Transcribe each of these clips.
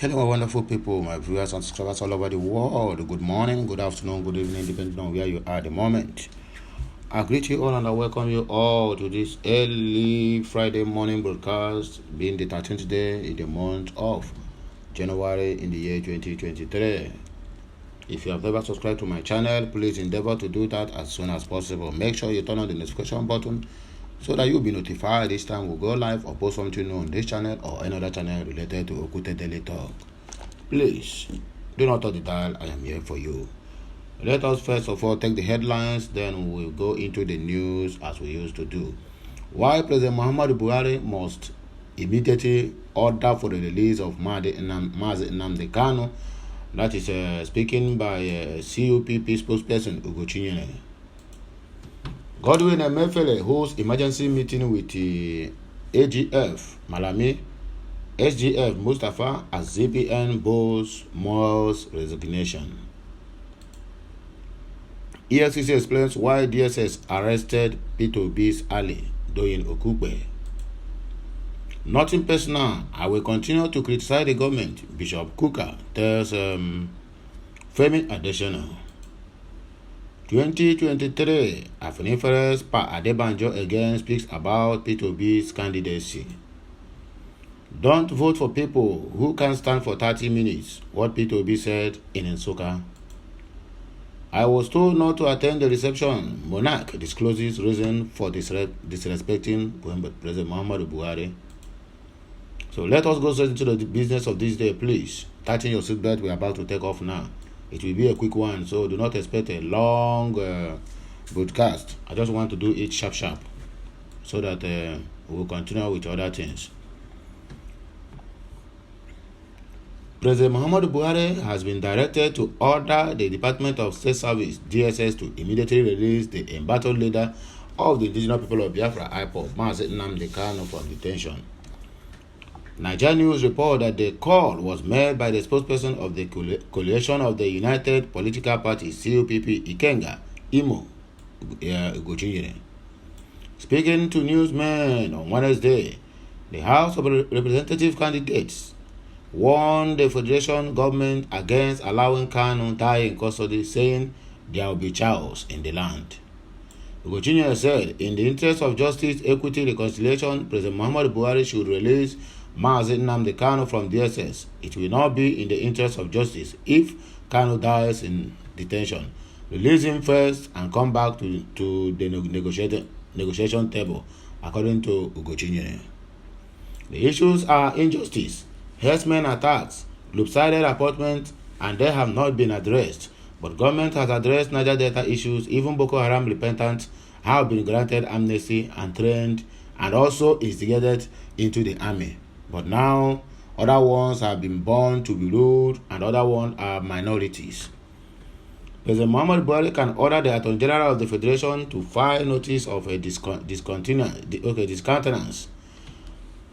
Hello, wonderful people, my viewers and subscribers all over the world. Good morning, good afternoon, good evening, depending on where you are at the moment. I greet you all and I welcome you all to this early Friday morning broadcast, being the 13th day in the month of January in the year 2023. If you have never subscribed to my channel, please endeavor to do that as soon as possible. Make sure you turn on the notification button so that you'll be notified each time we go live or post something new on this channel or another channel related to Okute Daily Talk. Please do not touch the dial. I am here for you. Let us first of all take the headlines, then we'll go into the news as we used to do. Why President Muhammadu Buhari must immediately order for the release of Mazi Nnamdi Kanu. That is speaking by CUPP spokesperson Ugo Chinyere. Godwin Emefiele holds emergency meeting with the AGF Malami, SGF Mustafa as ZPN bows Moore's resignation. EFCC explains why DSS arrested P2B's Ali Doyin Okupe. Nothing personal. I will continue to criticize the government, Bishop Kuka tells Femi Adesina. 2023, Afeniferes Pa Adebanjo again speaks about P2B's candidacy. Don't vote for people who can't stand for 30 minutes, what P2B said in Nsukka. I was told not to attend the reception. Monarch discloses reason for disrespecting President Muhammadu Buhari. So let us go straight into the business of this day, please. Tighten your seatbelt, we are about to take off now. It will be a quick one, so do not expect a long broadcast. I just want to do it sharp so that we will continue with other things. President Muhammadu Buhari has been directed to order the Department of State Service, DSS, to immediately release the embattled leader of the indigenous people of Biafra, IPOB, Mazi Nnamdi Kanu, from detention. Nigeria News report that the call was made by the spokesperson of the coalition of the United Political Party, CUPP, Ikenga, Imo, Ugo Chinyere. Speaking to newsmen on Wednesday, the House of Representative candidates warned the federation government against allowing Kanu die in custody, saying there will be chaos in the land. Ugo Chinyere said, in the interest of justice, equity, reconciliation, President Muhammadu Buhari should release Mazi Nnamdi Kanu from DSS. It will not be in the interest of justice if Kanu dies in detention. Release him first and come back to the negotiation table, according to Ugo Chinyere. The issues are injustice, herdsmen attacks, lopsided appointments, and they have not been addressed. But government has addressed Niger Delta issues. Even Boko Haram repentants have been granted amnesty and trained and also instigated into the army. But now, other ones have been born to be ruled and other ones are minorities. President Muhammadu Buhari can order the Attorney General of the Federation to file notice of a discountenance.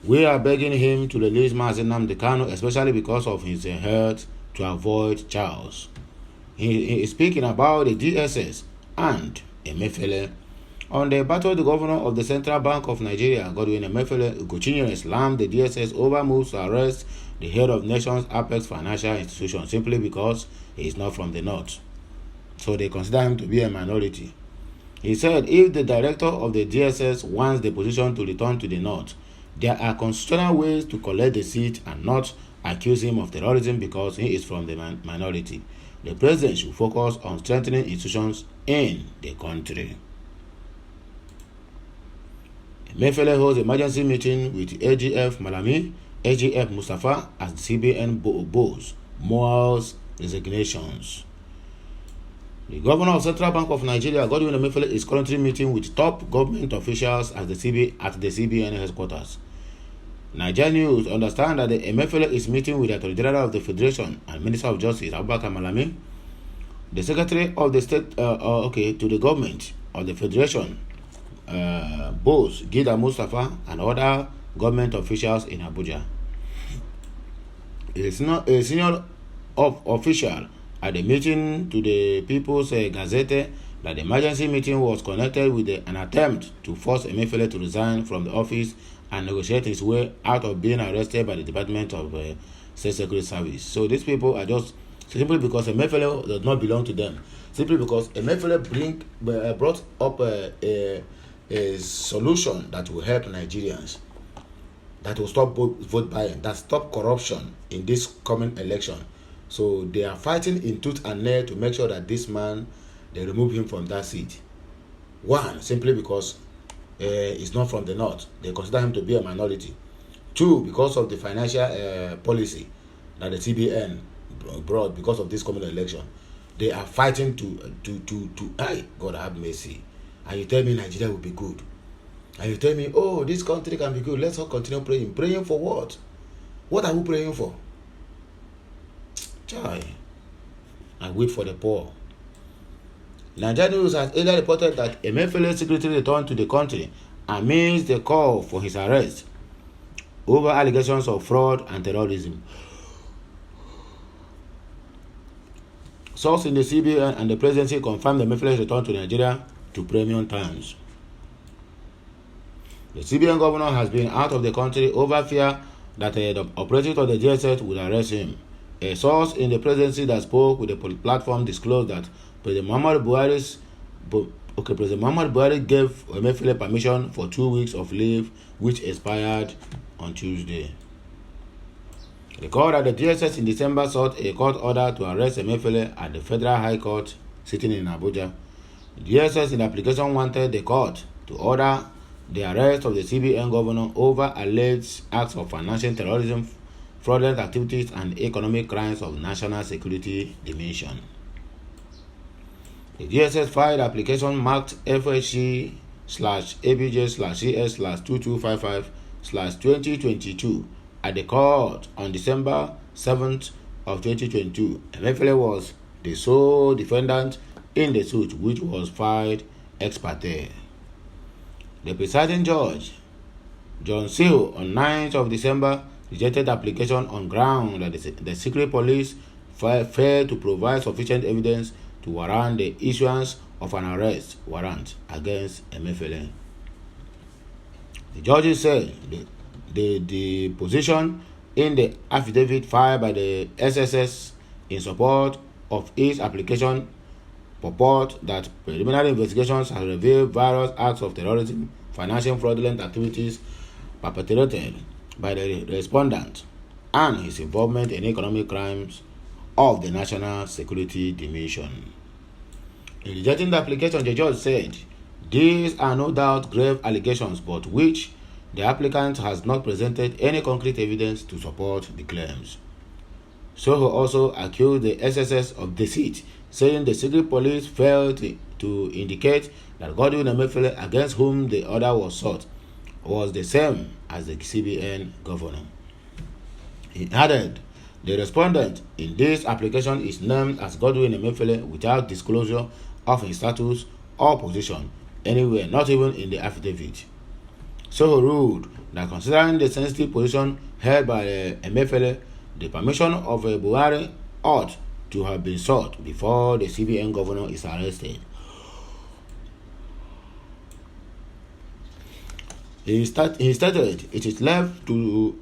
We are begging him to release Mazi Nnamdi Kanu, especially because of his health, to avoid chaos. He is speaking about the DSS and Emefiele. On the battle, the governor of the Central Bank of Nigeria, Godwin Emefiele, Ugo Chinyere, slammed the DSS over moves to arrest the head of nation's apex financial institution simply because he is not from the north. So they consider him to be a minority. He said if the director of the DSS wants the position to return to the north, there are constitutional ways to collect the seat and not accuse him of terrorism because he is from the minority. The president should focus on strengthening institutions in the country. Emefiele holds emergency meeting with AGF Malami, SGF Mustafa as the CBN bows Moore's resignations. The governor of Central Bank of Nigeria, Godwin Emefiele, is currently meeting with top government officials at the CBN headquarters. Nigeria News understand that the Emefiele is meeting with the Attorney General of the Federation and Minister of Justice, Abubakar Malami, the Secretary of the State to the government of the Federation, both Gida Mustafa and other government officials in Abuja. It is not a senior official at the meeting to the People's Gazette that the emergency meeting was connected with an attempt to force Emefiele to resign from the office and negotiate his way out of being arrested by the Department of State Security Service. So these people are just simply because Emefiele does not belong to them. Simply because Emefiele brought up a solution that will help Nigerians, that will stop vote buying, that stop corruption in this coming election. So they are fighting in tooth and nail to make sure that this man, they remove him from that seat. One, simply because he's not from the north. They consider him to be a minority. Two, because of the financial policy that the CBN brought because of this coming election. They are fighting to God have mercy. And you tell me Nigeria will be good. And you tell me, oh, this country can be good. Let's all continue praying. Praying for what? What are we praying for? Chai. And wait for the poor. Nigeria News has earlier reported that Emefiele's secretary returned to the country amidst the call for his arrest over allegations of fraud and terrorism. Sources in the CBN and the presidency confirmed Emefiele's return to Nigeria to premium times. The CBN governor has been out of the country over fear that the operatives of the DSS would arrest him. A source in the presidency that spoke with the platform disclosed that President Muhammadu Buhari gave Emefiele permission for 2 weeks of leave, which expired on Tuesday. Recall that the DSS in December sought a court order to arrest Emefiele at the Federal High Court sitting in Abuja. The DSS in application wanted the court to order the arrest of the CBN governor over alleged acts of financial terrorism, fraudulent activities, and economic crimes of national security dimension. The DSS filed application marked FHC/ABJ/CS/2255/2022 at the court on December 7th of 2022. Emefiele was the sole defendant in the suit, which was filed ex parte. The presiding judge, John Seal, on 9th of December, rejected the application on ground that the secret police failed to provide sufficient evidence to warrant the issuance of an arrest warrant against Emefiele. The judges said the position in the affidavit filed by the SSS in support of its application purport that preliminary investigations have revealed various acts of terrorism, financial fraudulent activities perpetrated by the respondent and his involvement in economic crimes of the national security dimension. In rejecting the application, the judge said, these are no doubt grave allegations, but which the applicant has not presented any concrete evidence to support the claims. Soho also accused the SSS of deceit, saying the secret police failed to indicate that Godwin Emefiele, against whom the order was sought, was the same as the CBN governor. He added, the respondent in this application is named as Godwin Emefiele without disclosure of his status or position anywhere, not even in the affidavit. Soho ruled that considering the sensitive position held by Emefiele, the permission of Buhari ought to have been sought before the CBN governor is arrested. He stated it is left to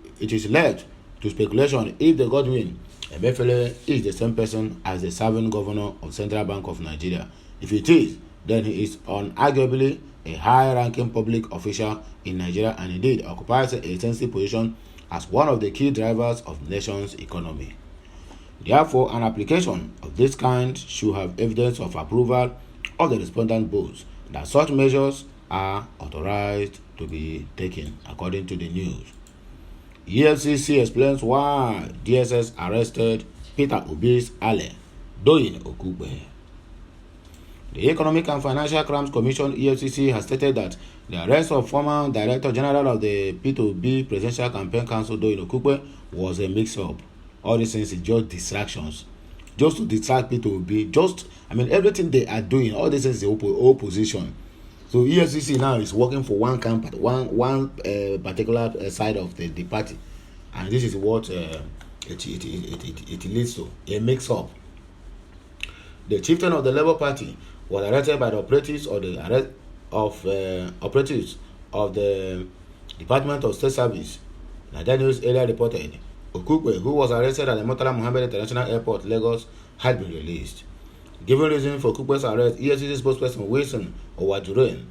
speculation if the Godwin Emefiele is the same person as the serving governor of Central Bank of Nigeria. If it is, then he is unarguably a high-ranking public official in Nigeria and indeed occupies a sensitive position as one of the key drivers of the nation's economy. Therefore, an application of this kind should have evidence of approval of the respondent boasts that such measures are authorized to be taken, according to the news. EFCC explains why DSS arrested Peter Obi's ally, Doyin Okugbe. The Economic and Financial Crimes Commission, EFCC, has stated that the arrest of former Director General of the P2B Presidential Campaign Council, Doyin Okugbe, was a mix-up. All these things is just distractions. Just to distract P2B. Everything they are doing, all these things is opposition. So EFCC now is working for one particular side of the party. And this is what it leads to, a mix-up. The chieftain of the Labour Party was arrested by the operatives of the Department of State Service. Nigeria News earlier reported Okukwe, who was arrested at the Murtala Muhammed International Airport, Lagos, had been released. Giving reason for Okukwe's arrest, EFCC spokesperson Wilson Owajuren,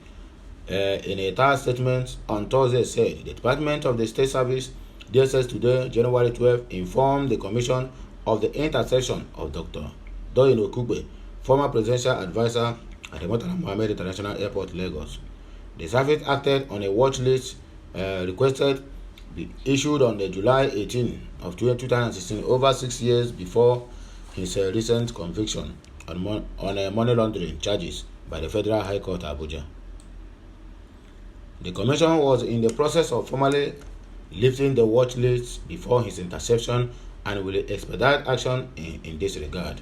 in a third statement on Thursday, said the Department of the State Service, DSS, today, January 12, informed the Commission of the intercession of Dr. Doyin Okukwe, former presidential advisor at the Murtala Muhammed International Airport, Lagos. The service acted on a watch list requested be issued on the July 18 of 2016, over 6 years before his recent conviction on money laundering charges by the Federal High Court, Abuja. The Commission was in the process of formally lifting the watch list before his interception and will expedite action in this regard.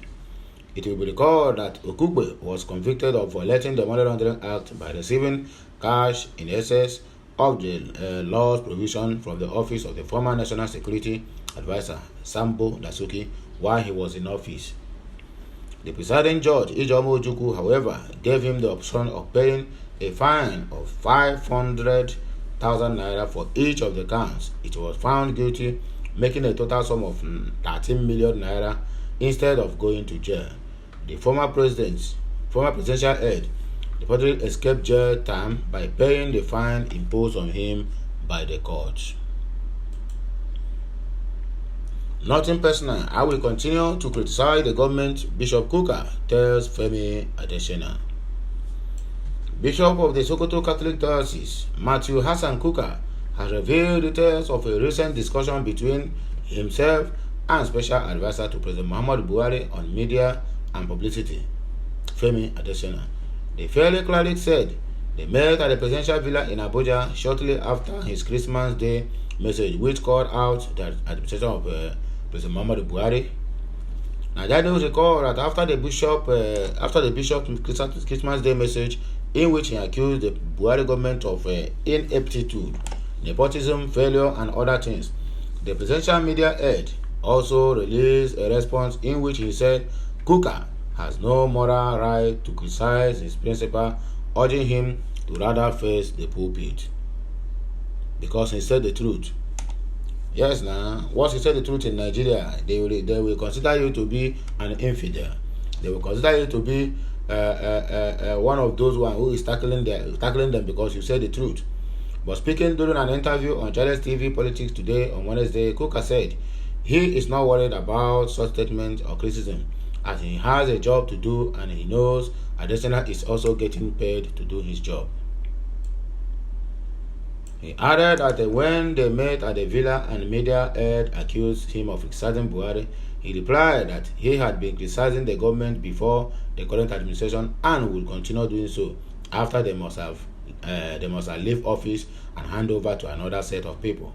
It will be recalled that Okukwe was convicted of violating the Money Laundering Act by receiving cash in excess of the law's provision from the office of the former National Security Advisor, Sambo Dasuki, while he was in office. The presiding judge, Ijeoma Ojukwu, however, gave him the option of paying a fine of 500,000 naira for each of the counts. It was found guilty, making a total sum of 13 million naira instead of going to jail. The former presidential aide reportedly escaped jail time by paying the fine imposed on him by the court. Nothing personal. I will continue to criticize the government, Bishop Kuka tells Femi Adesina. Bishop of the Sokoto Catholic Diocese, Matthew Hassan Kuka, has revealed details of a recent discussion between himself and Special Advisor to President Muhammadu Buhari on media and publicity, Femi Adesina. The fairly cleric said they met at the presidential villa in Abuja shortly after his Christmas Day message, which called out the administration of President Muhammadu Buhari. Nigeria recalled that after the bishop's Christmas Day message, in which he accused the Buhari government of ineptitude, nepotism, failure, and other things, the presidential media aide also released a response in which he said Kuka has no moral right to criticize his principal, urging him to rather face the pulpit because he said the truth. Yes, now, once you say the truth in Nigeria, they will consider you to be an infidel. They will consider you to be one of those who is tackling them because you said the truth. But speaking during an interview on Charles TV Politics today on Wednesday, Kuka said he is not worried about such statements or criticism, as he has a job to do and he knows Adesina is also getting paid to do his job. He added that when they met at the villa and media aide accused him of criticizing Buhari, he replied that he had been criticizing the government before the current administration and will continue doing so after they must have leave office and hand over to another set of people.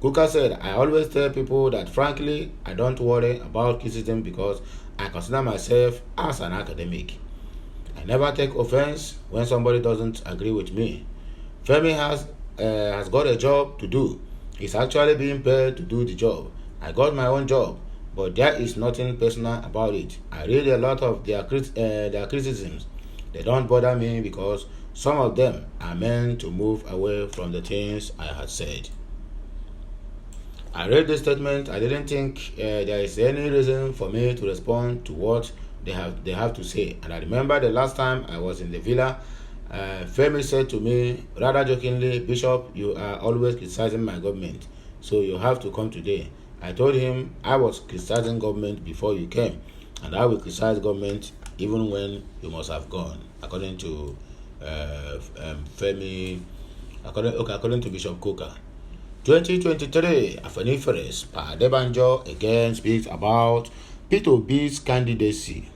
Kuka said, I always tell people that frankly, I don't worry about criticism because I consider myself as an academic. I never take offense when somebody doesn't agree with me. Femi has got a job to do. He's actually being paid to do the job. I got my own job, but there is nothing personal about it. I read a lot of their criticisms. They don't bother me because some of them are meant to move away from the things I had said. I read this statement. I didn't think there is any reason for me to respond to what they have to say. And I remember the last time I was in the villa, Femi said to me, rather jokingly, Bishop, you are always criticizing my government, so you have to come today. I told him I was criticizing government before you came, and I will criticize government even when you must have gone, according to according to Bishop Kuka. 2023 Afeniferes Pa Adebanjo again speaks about P2B's candidacy.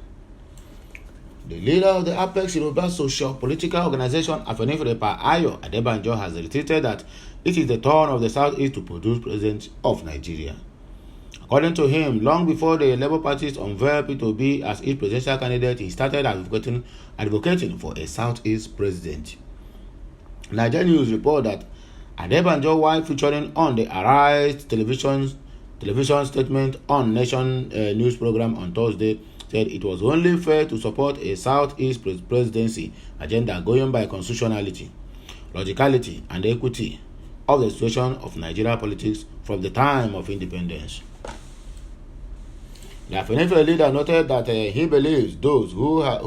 The leader of the Apex Yoruba social political organization Afenifere Pa Ayo Adebanjo has retweeted that it is the turn of the Southeast to produce president of Nigeria. According to him, long before the Labour parties unveiled P2B as its presidential candidate, he started advocating for a Southeast president. Nigeria News report that Adebanjo, while featuring on the Arise television statement on Nation news program on Thursday, said it was only fair to support a Southeast presidency agenda going by constitutionality, logicality, and equity of the situation of Nigeria politics from the time of independence. The Afenifere leader noted that he believes those who have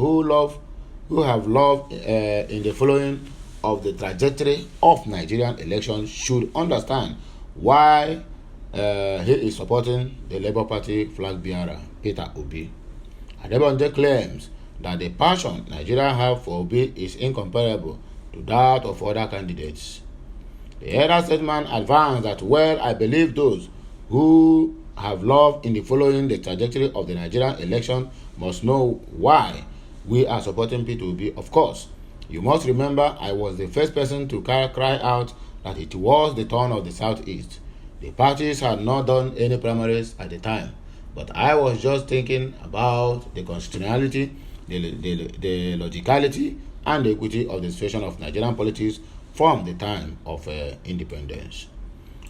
loved in the following of the trajectory of Nigerian elections should understand why he is supporting the Labour Party flag bearer, Peter Obi. Adebonje claims that the passion Nigeria have for Obi is incomparable to that of other candidates. The elder statesman advanced that, well, I believe those who have loved in the following the trajectory of the Nigerian election must know why we are supporting Peter Obi. Of course, you must remember I was the first person to cry out that it was the turn of the Southeast. The parties had not done any primaries at the time, but I was just thinking about the constitutionality, the logicality, and the equity of the situation of Nigerian politics from the time of independence.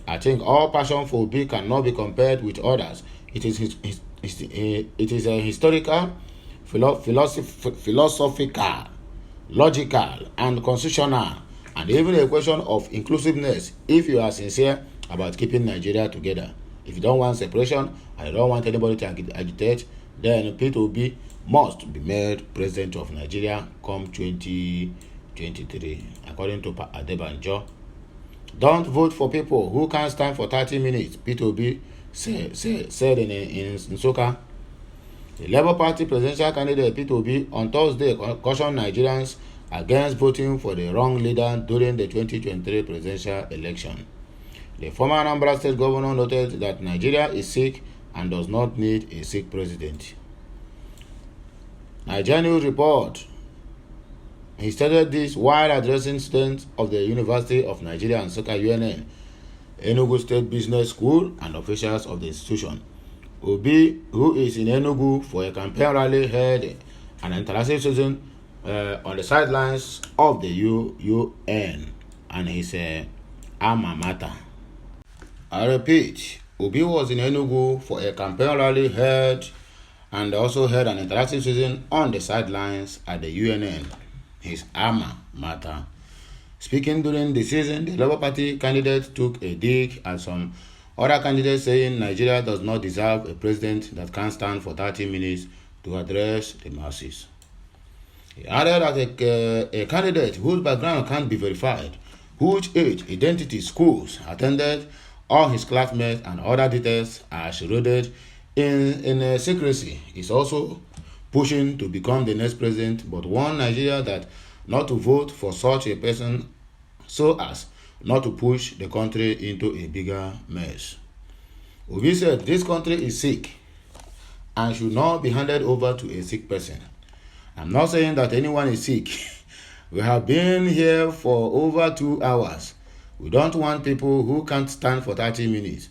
I think all passion for Obi cannot be compared with others. It is a historical, philosophical, logical, and constitutional, and even a question of inclusiveness if you are sincere about keeping Nigeria together. If you don't want separation and you don't want anybody to agitate, then Peter Obi must be made president of Nigeria come 2023, according to Adebanjo. Don't vote for people who can't stand for 30 minutes, Peter Obi said in Nsukka. The Labour Party presidential candidate Peter Obi on Thursday cautioned Nigerians against voting for the wrong leader during the 2023 presidential election. The former Anambra State governor noted that Nigeria is sick and does not need a sick president. Nigeria News report. He stated this while addressing students of the University of Nigeria and Nsukka UNN, Enugu State Business School, and officials of the institution. Obi, who is in Enugu for a campaign rally, held an interactive session on the sidelines of the UN and his alma mater. I repeat, Obi was in Enugu for a campaign rally held and also held an interactive session on the sidelines at the UNN, his alma mater. Speaking during the season, the Labour Party candidate took a dig at some other candidates, saying Nigeria does not deserve a president that can stand for 30 minutes to address the masses. He added that a candidate whose background can't be verified, whose age, identity, schools attended, all his classmates, and other details are shrouded in secrecy, is also pushing to become the next president, but warned Nigeria that not to vote for such a person so as not to push the country into a bigger mess. Obi said this country is sick and should not be handed over to a sick person. I'm not saying that anyone is sick. We have been here for over 2 hours. We don't want people who can't stand for 30 minutes.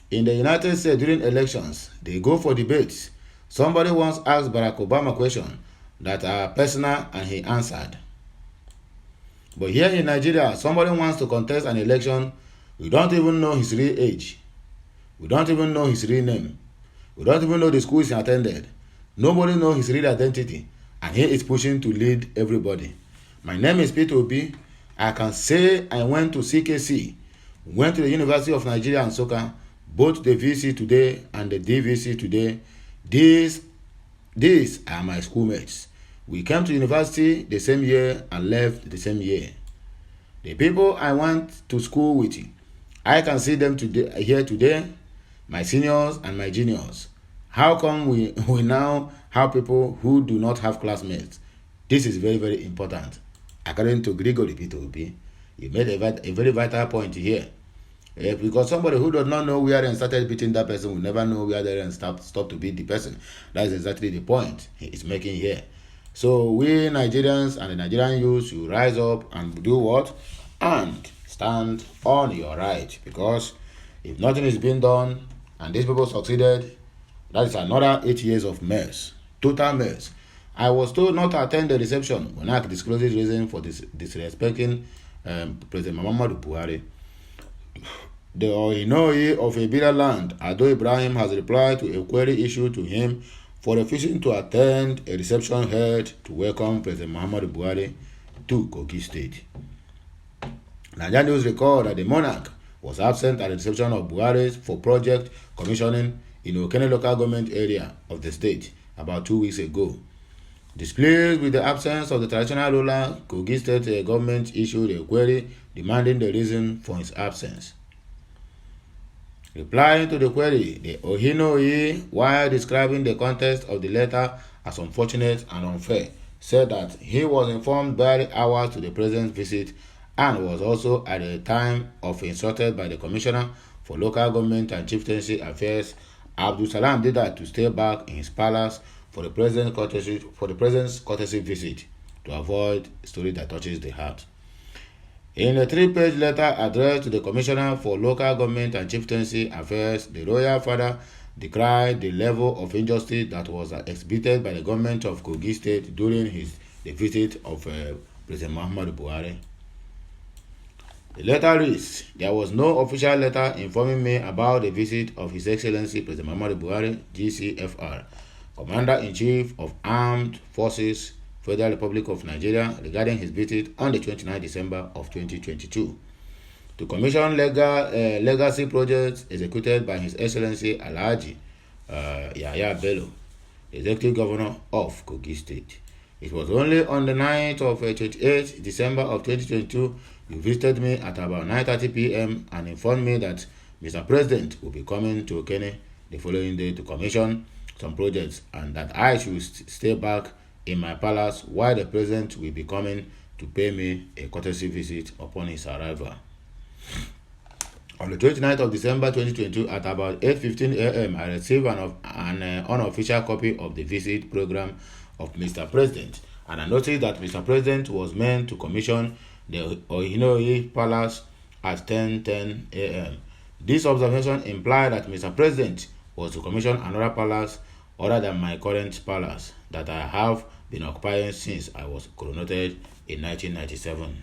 In the United States during elections, they go for debates. Somebody once asked Barack Obama a question that are personal and he answered. But here in Nigeria, somebody wants to contest an election. We don't even know his real age. We don't even know his real name. We don't even know the schools he attended. Nobody knows his real identity. And he is pushing to lead everybody. My name is Peter Obi. I can say I went to CKC, went to the University of Nigeria and Nsukka, both the VC today and the DVC today. These are my schoolmates. We came to university the same year and left the same year. The people I went to school with, I can see them today, here today, my seniors and my juniors. How come we now have people who do not have classmates? This is very, very important. According to Gregory Peter Obi, he made a very vital point here. Because somebody who does not know where and started beating that person will never know where they and stop to beat the person. That is exactly the point he is making here. So we Nigerians and the Nigerian youth should rise up and do what? And stand on your right. Because if nothing is being done and these people succeeded, that is another 8 years of mess. Total mess. I was told not to attend the reception when I disclosed his reason for disrespecting President Muhammadu Buhari. The Ohinoi of Ebira land, Ado Ibrahim, has replied to a query issued to him for refusing to attend a reception held to welcome President Muhammadu Buhari to Kogi State. Nigeria News record that the monarch was absent at the reception of Buhari for project commissioning in Okene local government area of the state about 2 weeks ago. Displeased with the absence of the traditional ruler, Kogi State government issued a query demanding the reason for his absence. Replying to the query, the Ohinoyi, while describing the context of the letter as unfortunate and unfair, said that he was informed barely hours to the president's visit and was also at the time of instructed by the Commissioner for Local Government and Chieftaincy Affairs, Abdul Salam Dida, to stay back in his palace for the president's courtesy visit to avoid a story that touches the heart. In a 3-page letter addressed to the Commissioner for Local Government and Chieftaincy Affairs, the royal father decried the level of injustice that was exhibited by the government of Kogi State during the visit of President Muhammadu Buhari. The letter reads, "There was no official letter informing me about the visit of His Excellency President Muhammadu Buhari, GCFR, Commander-in-Chief of Armed Forces, Federal Republic of Nigeria, regarding his visit on the 29th December of 2022 to commission legacy projects executed by His Excellency Alhaji Yahya Bello, Executive Governor of Kogi State. It was only on the night of 28th December of 2022 you visited me at about 9:30 p.m. and informed me that Mr. President will be coming to Okene the following day to commission some projects and that I should stay back in my palace while the President will be coming to pay me a courtesy visit upon his arrival. On the 29th of December 2022 at about 8:15 a.m. I received an unofficial copy of the visit program of Mr. President, and I noticed that Mr. President was meant to commission the Ohinoyi Palace at 10:10 a.m. This observation implied that Mr. President was to commission another palace other than my current palace that I have been occupying since I was coronated in 1997.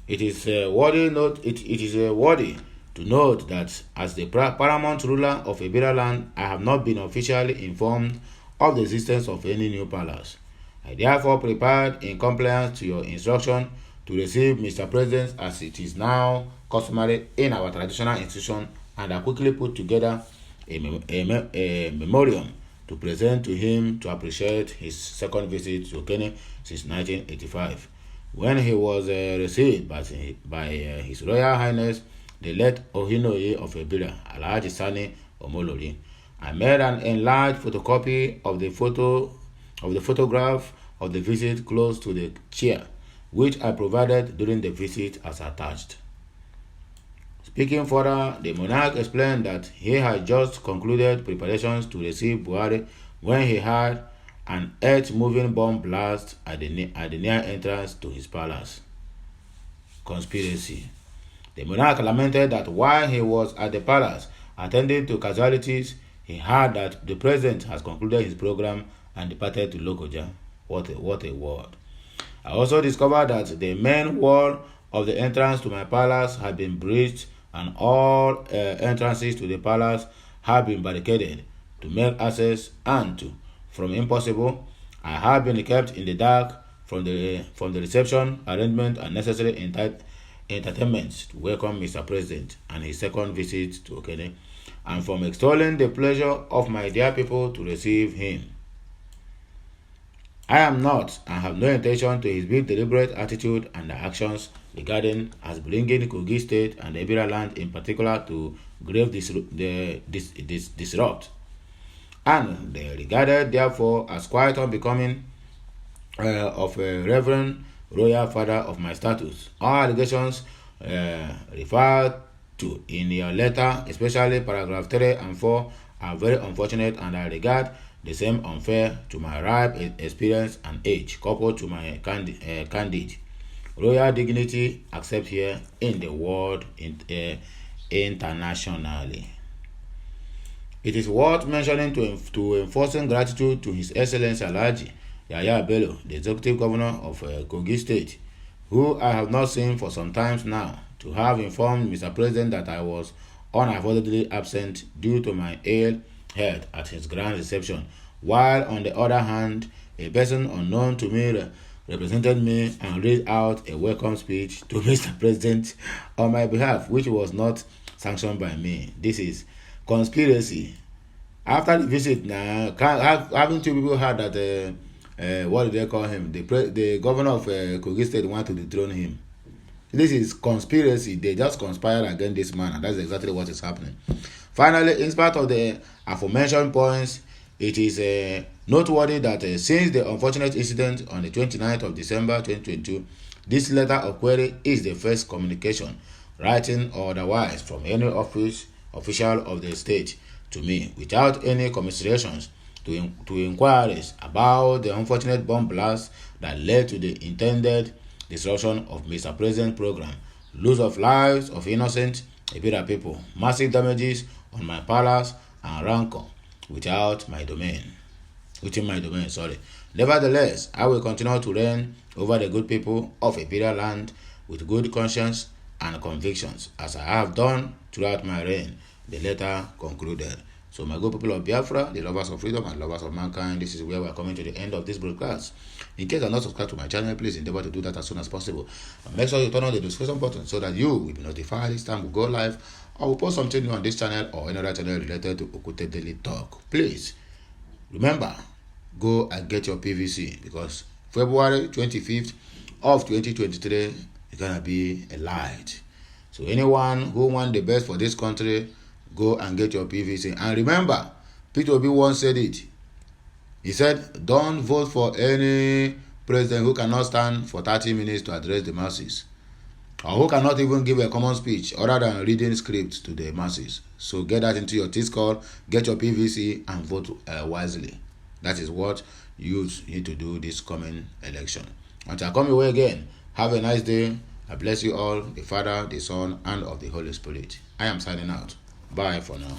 It is worthy to note that as the paramount ruler of Ebira land, I have not been officially informed of the existence of any new palace. I therefore prepared in compliance to your instruction to receive Mr. President as it is now customary in our traditional institution, and I quickly put together a memoriam to present to him to appreciate his second visit to Okene since 1985, when he was received by His Royal Highness the late Ohinoyi of Ebira, Alhaji Sani Omolori. I made an enlarged photocopy of the photograph of the visit close to the chair, which I provided during the visit as attached. Speaking further, the monarch explained that he had just concluded preparations to receive Buhari when he heard an earth-moving bomb blast at the near entrance to his palace. Conspiracy. The monarch lamented that while he was at the palace attending to casualties, he heard that the president has concluded his program and departed to Lokoja. What a word. I also discovered that the main wall of the entrance to my palace had been breached and all entrances to the palace have been barricaded to make access from impossible. I have been kept in the dark from the reception, arrangement, and necessary entertainments to welcome Mr. President and his second visit to Okene, and from extolling the pleasure of my dear people to receive him. I am not and have no intention to exhibit deliberate attitude and actions regarding as bringing Kogi State and Ebira land in particular to grave disrupt, and they regarded therefore as quite unbecoming of a reverend royal father of my status. All allegations referred to in your letter, especially paragraph 3 and 4, are very unfortunate, and I regard the same unfair to my ripe experience and age, coupled to my candid royal dignity, except here in the world internationally. It is worth mentioning to enforcing gratitude to His Excellency Alhaji Yahya Bello, the Executive Governor of Kogi State, who I have not seen for some time now, to have informed Mr. President that I was unavoidably absent due to my ill health at his grand reception, while on the other hand, a person unknown to me represented me and read out a welcome speech to Mr. President on my behalf, which was not sanctioned by me. This is conspiracy. After the visit, now, haven't you people heard that, what did they call him? The governor of Kogi State wanted to dethrone him. This is conspiracy. They just conspired against this man, and that's exactly what is happening. Finally, in spite of the aforementioned points, it is noteworthy that since the unfortunate incident on the 29th of December 2022, this letter of query is the first communication, writing or otherwise, from any official of the state to me, without any commiserations to inquiries about the unfortunate bomb blast that led to the intended disruption of Mr. President's program, loss of lives of innocent Ibira people, massive damages on my palace and rancor within my domain. Nevertheless, I will continue to reign over the good people of Ibira land with good conscience and convictions, as I have done throughout my reign, the letter concluded. So my good people of Biafra, the lovers of freedom and lovers of mankind, this is where we are coming to the end of this broadcast. In case you are not subscribed to my channel, please endeavor to do that as soon as possible. And make sure you turn on the notification button so that you will be notified each time we go live or we post something new on this channel or any other channel related to Okute Daily Talk. Please remember, go and get your PVC, because February 25th of 2023 is going to be a light. So anyone who wants the best for this country, go and get your PVC. And remember, P2B once said it. He said, don't vote for any president who cannot stand for 30 minutes to address the masses, or who cannot even give a common speech other than reading scripts to the masses. So get that into your T-score, get your PVC, and vote wisely. That is what you need to do this coming election. Until I come your way again, have a nice day. I bless you all, the Father, the Son, and of the Holy Spirit. I am signing out. Bye for now.